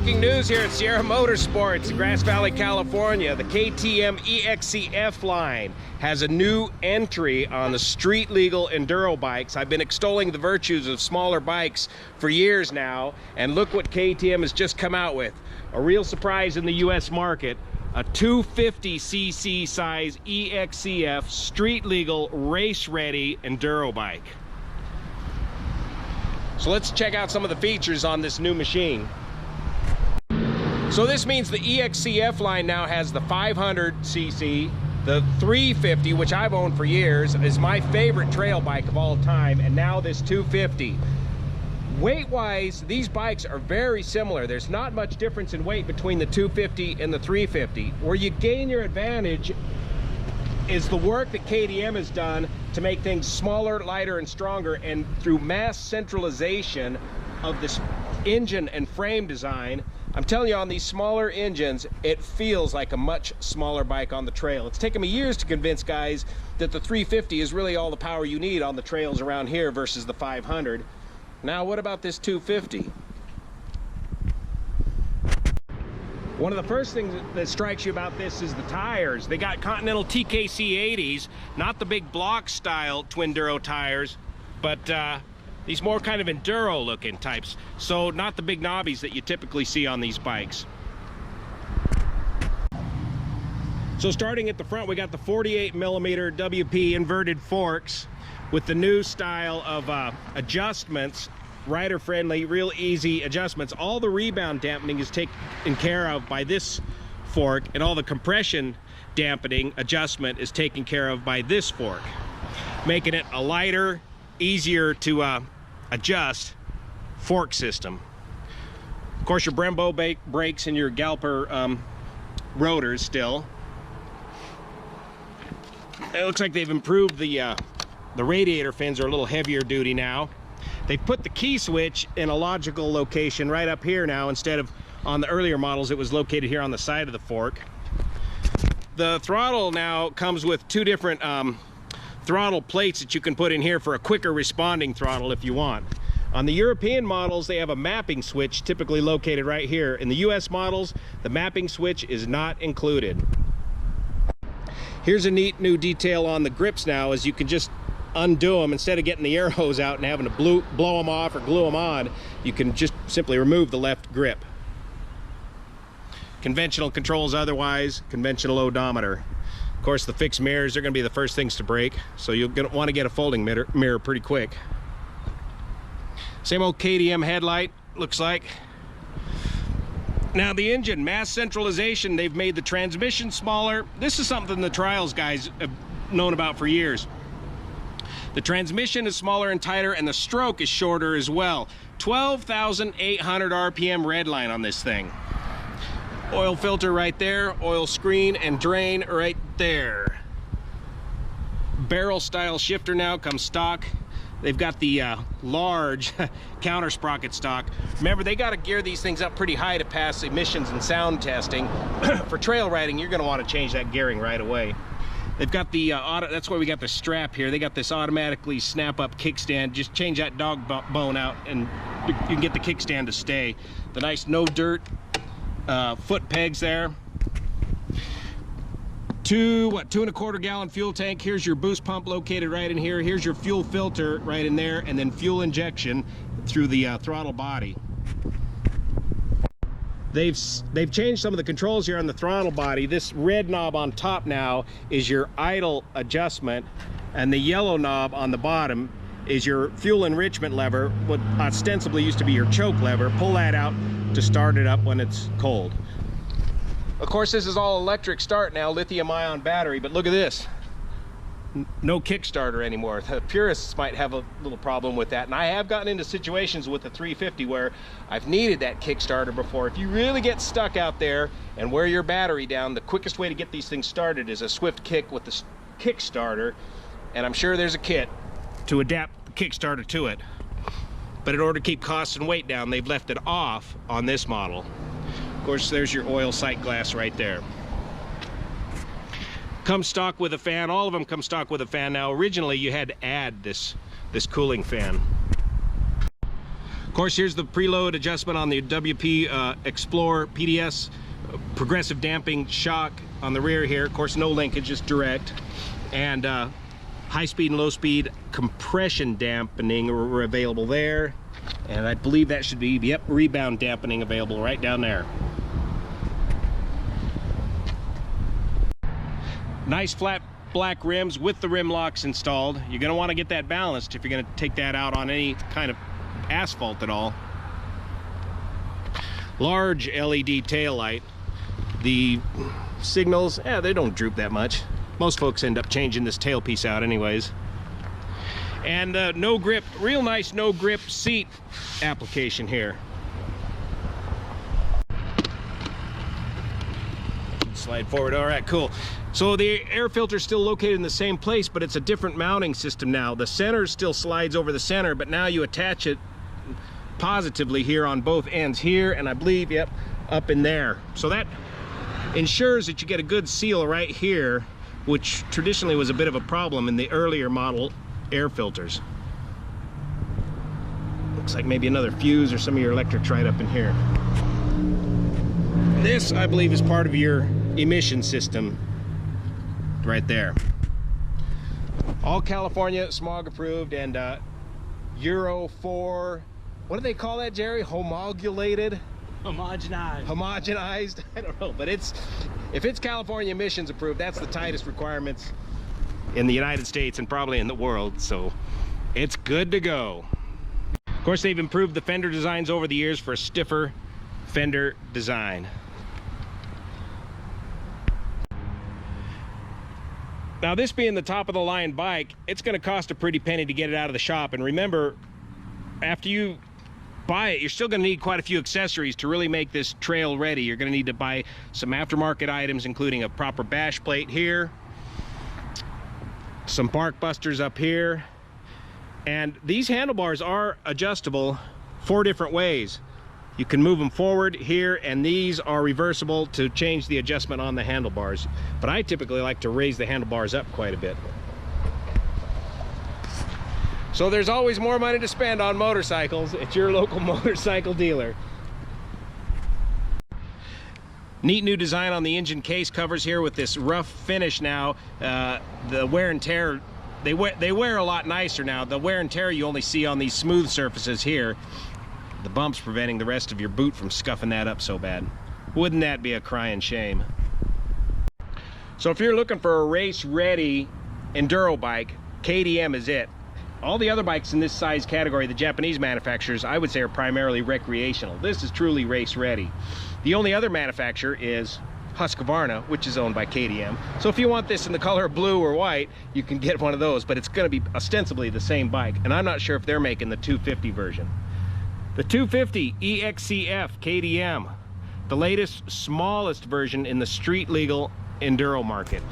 breaking news here at Sierra Motorsports, Grass Valley, California. The KTM EXC-F line has a new entry on the street-legal enduro bikes. I've been extolling the virtues of smaller bikes for years now, and look what KTM has just come out with. A real surprise in the US market, a 250cc size EXC-F street-legal, race-ready enduro bike. So let's check out some of the features on this new machine. So this means the EXC-F line now has the 500cc, the 350, which I've owned for years, is my favorite trail bike of all time, and now this 250. Weight-wise, these bikes are very similar. There's not much difference in weight between the 250 and the 350. Where you gain your advantage is the work that KTM has done to make things smaller, lighter, and stronger, and through mass centralization of this engine and frame design. I'm telling you, on these smaller engines, it feels like a much smaller bike on the trail. It's taken me years to convince guys that the 350 is really all the power you need on the trails around here versus the 500. Now, what about this 250? One of the first things that strikes you about this is the tires. They got Continental TKC 80s, not the big block style Twinduro tires, but these more kind of enduro looking types. So not the big knobbies that you typically see on these bikes. So starting at the front, we got the 48mm WP inverted forks with the new style of adjustments, rider friendly, real easy adjustments. All the rebound dampening is taken care of by this fork, and all the compression dampening adjustment is taken care of by this fork, making it a lighter, easier to adjust fork system. Of course, your Brembo brakes and your Galper rotors still. It looks like they've improved the radiator fins are a little heavier duty now. They've put the key switch in a logical location right up here now, instead of on the earlier models it was located here on the side of the fork. The throttle now comes with two different throttle plates that you can put in here for a quicker responding throttle if you want. On the European models, they have a mapping switch typically located right here. In the US models, the mapping switch is not included. Here's a neat new detail on the grips now, is you can just undo them. Instead of getting the air hose out and having to blow them off or glue them on, you can just simply remove the left grip. Conventional controls otherwise, conventional odometer. Of course, the fixed mirrors are going to be the first things to break, so you'll want to get a folding mirror pretty quick. Same old KTM headlight, looks like. Now the engine, mass centralization, they've made the transmission smaller. This is something the trials guys have known about for years. The transmission is smaller and tighter, and the stroke is shorter as well. 12,800 RPM redline on this thing. Oil filter right there, oil screen and drain right there. Barrel style shifter now comes stock. They've got the large counter sprocket stock. Remember, they got to gear these things up pretty high to pass emissions and sound testing. For trail riding, you're going to want to change that gearing right away. They've got the that's why we got the strap here. They got this automatically snap up kickstand. Just change that dog bone out and you can get the kickstand to stay. The nice no dirt foot pegs there. 2.25 gallon fuel tank. Here's your boost pump located right in here. Here's your fuel filter right in there, and then fuel injection through the throttle body. They've changed some of the controls here on the throttle body. This red knob on top now is your idle adjustment, and the yellow knob on the bottom is your fuel enrichment lever, what ostensibly used to be your choke lever. Pull that out to start it up when it's cold. Of course, this is all electric start now, lithium-ion battery, but look at this. No Kickstarter anymore. The purists might have a little problem with that, and I have gotten into situations with the 350 where I've needed that Kickstarter before. If you really get stuck out there and wear your battery down, the quickest way to get these things started is a swift kick with the Kickstarter, and I'm sure there's a kit to adapt the Kickstarter to it. But in order to keep costs and weight down, they've left it off on this model. Of course, there's your oil sight glass right there. Comes stock with a fan. All of them come stock with a fan now. Originally, you had to add this cooling fan. Of course, here's the preload adjustment on the WP Explorer PDS, progressive damping shock on the rear here. Of course, no linkage, just direct. And high speed and low speed compression dampening are available there. And I believe that should be, yep, rebound dampening available right down there. Nice flat black rims with the rim locks installed. You're going to want to get that balanced if you're going to take that out on any kind of asphalt at all. Large LED tail light. The signals, they don't droop that much. Most folks end up changing this tailpiece out anyways. And no grip, real nice no grip seat application here. Slide forward. All right, cool. So the air filter is still located in the same place, but it's a different mounting system now. The center still slides over the center, but now you attach it positively here on both ends here, and I believe, yep, up in there. So that ensures that you get a good seal right here, which traditionally was a bit of a problem in the earlier model air filters. Looks like maybe another fuse or some of your electrics right up in here. This, I believe, is part of your emission system right there. All California smog approved and Euro 4, what do they call that, Jerry? Homogenized. I don't know, but if it's California emissions approved, that's the tightest requirements in the United States and probably in the world, so it's good to go. Of course, they've improved the fender designs over the years for a stiffer fender design. Now, this being the top of the line bike, it's going to cost a pretty penny to get it out of the shop. And remember, after you buy it, you're still going to need quite a few accessories to really make this trail ready. You're going to need to buy some aftermarket items, including a proper bash plate here, some bark busters up here, and these handlebars are adjustable 4 different ways. You can move them forward here, and these are reversible to change the adjustment on the handlebars. But I typically like to raise the handlebars up quite a bit. So there's always more money to spend on motorcycles at your local motorcycle dealer. Neat new design on the engine case covers here with this rough finish now. The wear and tear, they wear a lot nicer now. The wear and tear you only see on these smooth surfaces here. The bumps preventing the rest of your boot from scuffing that up so bad. Wouldn't that be a crying shame? So if you're looking for a race-ready enduro bike, KTM is it. All the other bikes in this size category, the Japanese manufacturers, I would say are primarily recreational. This is truly race-ready. The only other manufacturer is Husqvarna, which is owned by KTM. So if you want this in the color blue or white, you can get one of those, but it's going to be ostensibly the same bike. And I'm not sure if they're making the 250 version. The 250 EXC-F KTM, the latest, smallest version in the street legal enduro market.